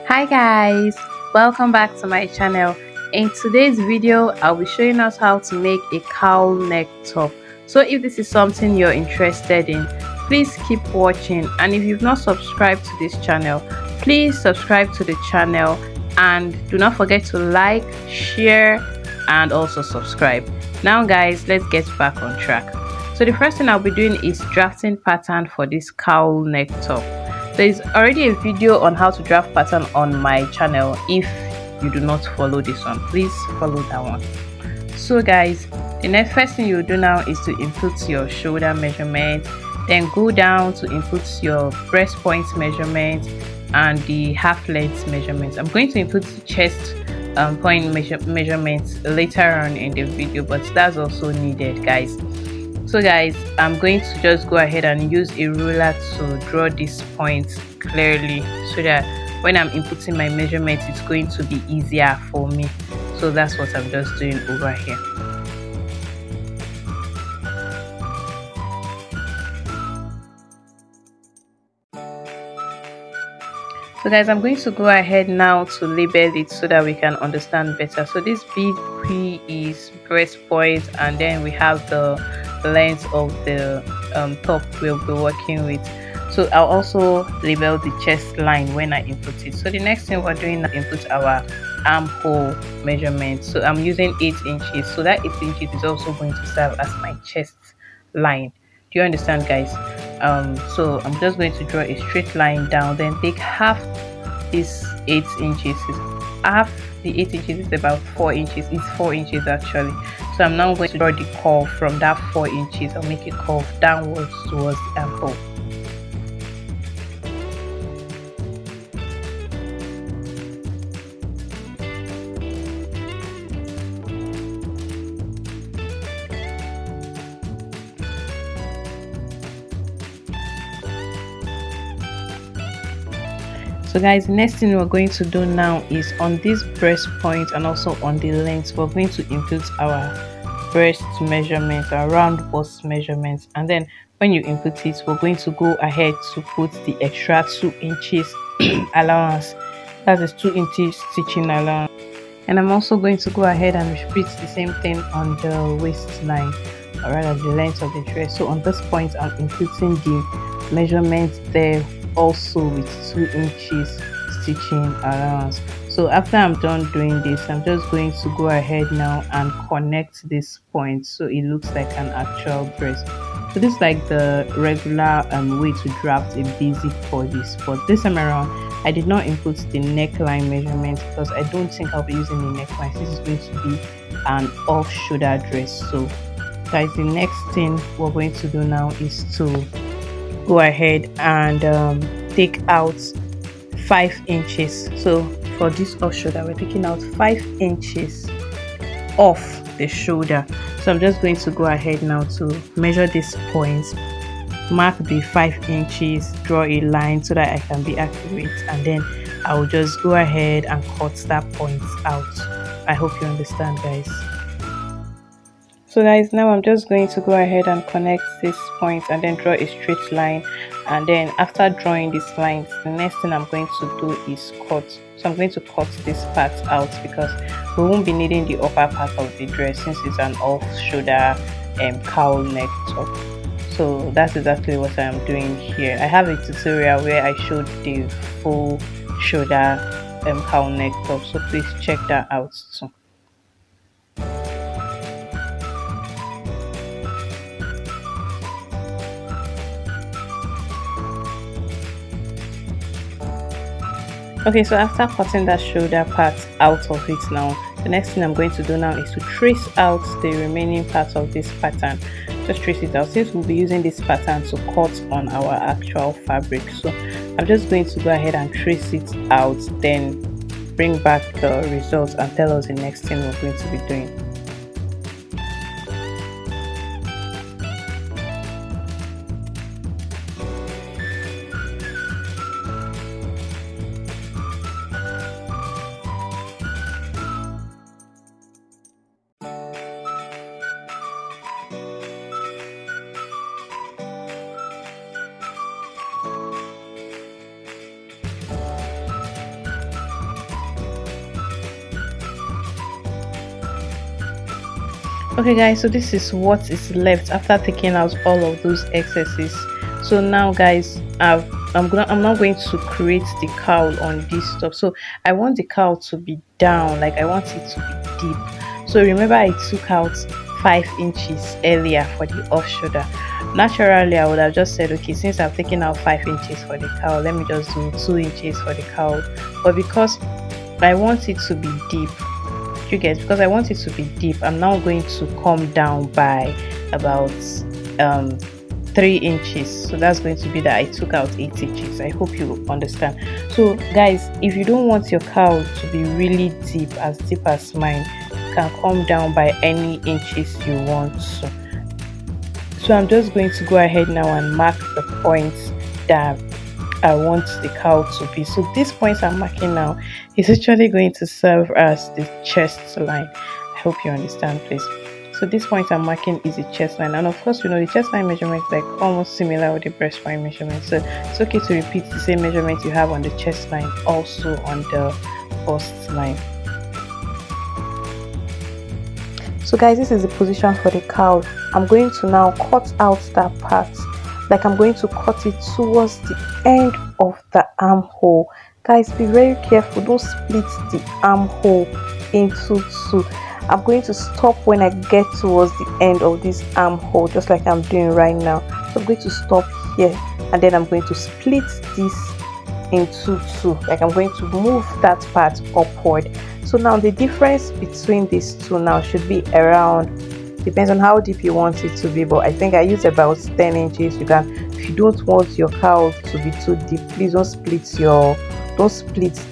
Hi guys, welcome back to my channel. In today's video I'll be showing us how to make a cowl neck top. So if this is something you're interested in, please keep watching, and if you've not subscribed to this channel, please subscribe to the channel and do not forget to like, share and also subscribe. Now guys, let's get back on track. So the first thing I'll be doing is drafting pattern for this cowl neck top. There is already a video on how to draft pattern on my channel. If you do not follow this one, please follow that one. So guys, the next first thing you do now is to input your shoulder measurement, then go down to input your breast point measurement and the half length measurements. I'm going to input the chest point measurements later on in the video, but that's also needed guys. So guys, I'm going to just go ahead and use a ruler to draw these points clearly so that when I'm inputting my measurements, it's going to be easier for me. So that's what I'm just doing over here. So guys, I'm going to go ahead now to label it so that we can understand better. So this BP is breast point, and then we have the length of the top we'll be working with. So I'll also label the chest line when I input it. So the next thing we're doing is input our armhole measurement. So I'm using 8 inches. So that 8 inches is also going to serve as my chest line. Do you understand guys? So I'm just going to draw a straight line down, then take half this 8 inches. Half the 8 inches is about 4 inches. It's 4 inches actually. So I'm now going to draw the curve from that 4 inches. I'll make a curve downwards towards the armhole. So guys, the next thing we're going to do now is on this breast point and also on the length, we're going to input our breast measurement, our round bust measurements, and then when you input it, we're going to go ahead to put the extra 2 inches allowance. That is 2 inches stitching allowance. And I'm also going to go ahead and repeat the same thing on the waistline, or rather the length of the dress. So on this point, I'm inputting the measurement there also with 2 inches stitching allowance. So after I'm done doing this, I'm just going to go ahead now and connect this point so it looks like an actual breast. So this is like the regular way to draft a basic for this, but this time around I did not input the neckline measurement because I don't think I'll be using the neckline. This is going to be an off shoulder dress. So guys, the next thing we're going to do now is to go ahead and take out 5 inches. So for this off shoulder, we're taking out 5 inches off the shoulder. So I'm just going to go ahead now to measure this point, mark the 5 inches, draw a line so that I can be accurate, and then I will just go ahead and cut that point out. I hope you understand guys. So guys, now I'm just going to go ahead and connect this point and then draw a straight line, and then after drawing this line, the next thing I'm going to do is cut. So I'm going to cut this part out because we won't be needing the upper part of the dress since it's an off shoulder cowl neck top. So that's exactly what I'm doing here. I have a tutorial where I showed the full shoulder cowl neck top, so please check that out too. Okay, so after cutting that shoulder part out of it now, the next thing I'm going to do now is to trace out the remaining part of this pattern. Just trace it out since we'll be using this pattern to cut on our actual fabric. So I'm just going to go ahead and trace it out, then bring back the results and tell us the next thing we're going to be doing. Okay guys, so this is what is left after taking out all of those excesses. So now guys, I'm now going to create the cowl on this top. So I want the cowl to be down, like I want it to be deep. So remember I took out 5 inches earlier for the off shoulder. Naturally I would have just said, okay, since I've taken out 5 inches for the cowl, let me just do 2 inches for the cowl. But because I want it to be deep, you get, because I want it to be deep, I'm now going to come down by about 3 inches. So that's going to be that I took out 8 inches. I hope you understand. So guys, if you don't want your cowl to be really deep as mine, you can come down by any inches you want. So I'm just going to go ahead now and mark the points that I want the cowl to be. So this point I'm marking now is actually going to serve as the chest line. I hope you understand, please. So this point I'm marking is the chest line, and of course you know the chest line measurement is like almost similar with the breast line measurement. So it's okay to repeat the same measurement you have on the chest line also on the bust line. So guys, this is the position for the cowl. I'm going to now cut out that part, like I'm going to cut it towards the end of the armhole. Guys, be very careful, don't split the armhole into two. I'm going to stop when I get towards the end of this armhole, just like I'm doing right now. So I'm going to stop here, and then I'm going to split this into two, like I'm going to move that part upward. So now the difference between these two now should be around, depends on how deep you want it to be, but I think I use about 10 inches. You can, if you don't want your cowl to be too deep, please don't split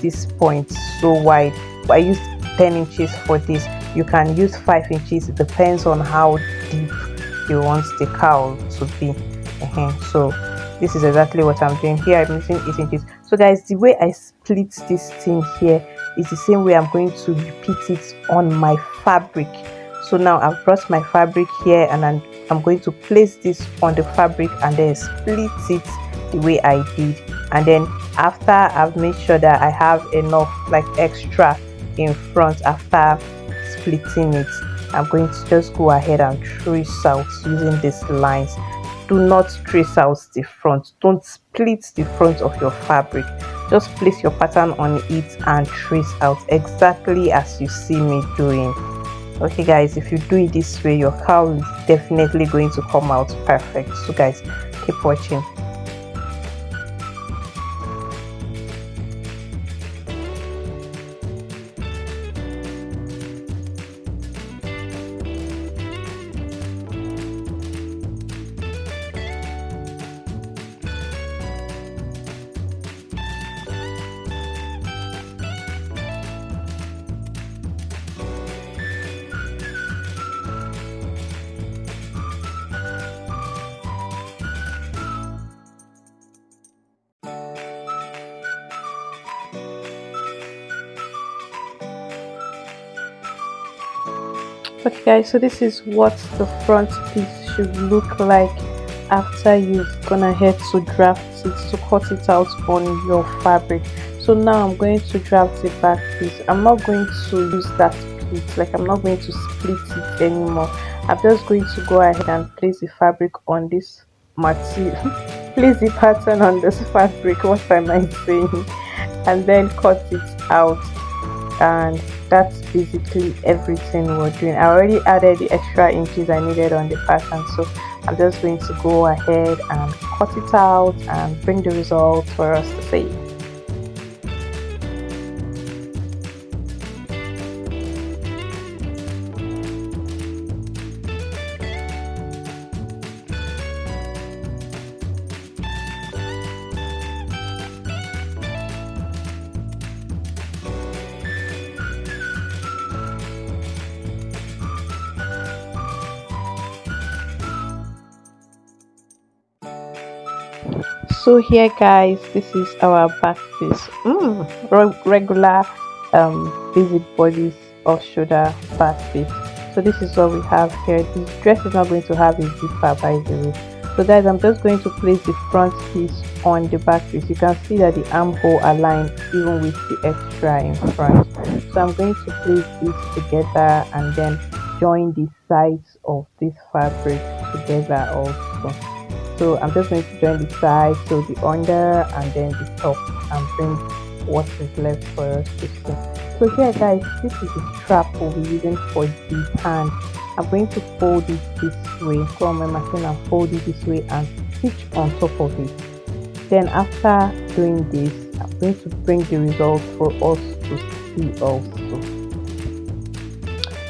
this point so wide. But I use 10 inches for this. You can use 5 inches. It depends on how deep you want the cowl to be. So this is exactly what I'm doing here. I'm using 8 inches. So guys, the way I split this thing here is the same way I'm going to repeat it on my fabric. So now I've brought my fabric here, and I'm going to place this on the fabric and then split it the way I did. And then after I've made sure that I have enough like extra in front after splitting it, I'm going to just go ahead and trace out using these lines. Do not trace out the front. Don't split the front of your fabric. Just place your pattern on it and trace out exactly as you see me doing. Okay guys, if you do it this way, your cowl is definitely going to come out perfect. So guys, keep watching. Okay guys, so this is what the front piece should look like after you've gone ahead to draft it, to cut it out on your fabric. So now I'm going to draft the back piece. I'm not going to use that piece, like I'm not going to split it anymore. I'm just going to go ahead and place the fabric on this material place the pattern on this fabric, what am I saying, and then cut it out. And that's basically everything we're doing. I already added the extra inches I needed on the pattern, so I'm just going to go ahead and cut it out and bring the result for us to see. So here guys, this is our back piece. Regular basic bodies off shoulder back piece. So this is what we have here. This dress is not going to have a zipper, by the way. So guys, I'm just going to place the front piece on the back piece. You can see that the armhole aligned even with the extra in front. So I'm going to place this together and then join the sides of this fabric together also. So I'm just going to join the sides, so the under and then the top, and bring what is left for us to see. So here guys, this is the strap we'll be using for the hand. I'm going to fold it this way, go on my machine and fold it this way and stitch on top of it. Then after doing this, I'm going to bring the result for us to see also.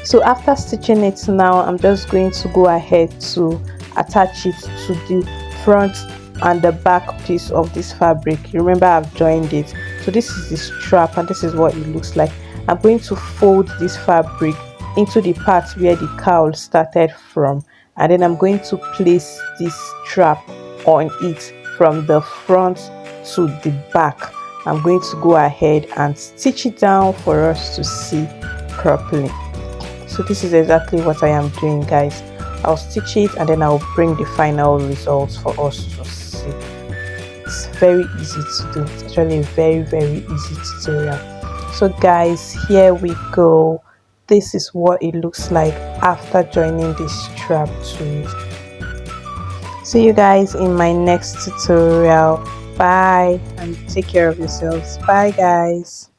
So after stitching it now, I'm just going to go ahead to attach it to the front and the back piece of this fabric. Remember, I've joined it. So this is the strap and this is what it looks like. I'm going to fold this fabric into the part where the cowl started from, and then I'm going to place this strap on it from the front to the back. I'm going to go ahead and stitch it down for us to see properly. So this is exactly what I am doing guys. I'll stitch it and then I'll bring the final results for us to see. It's very easy to do. It's actually a very easy tutorial. So guys, here we go. This is what it looks like after joining this strap to it. See you guys in my next tutorial. Bye and take care of yourselves. Bye guys.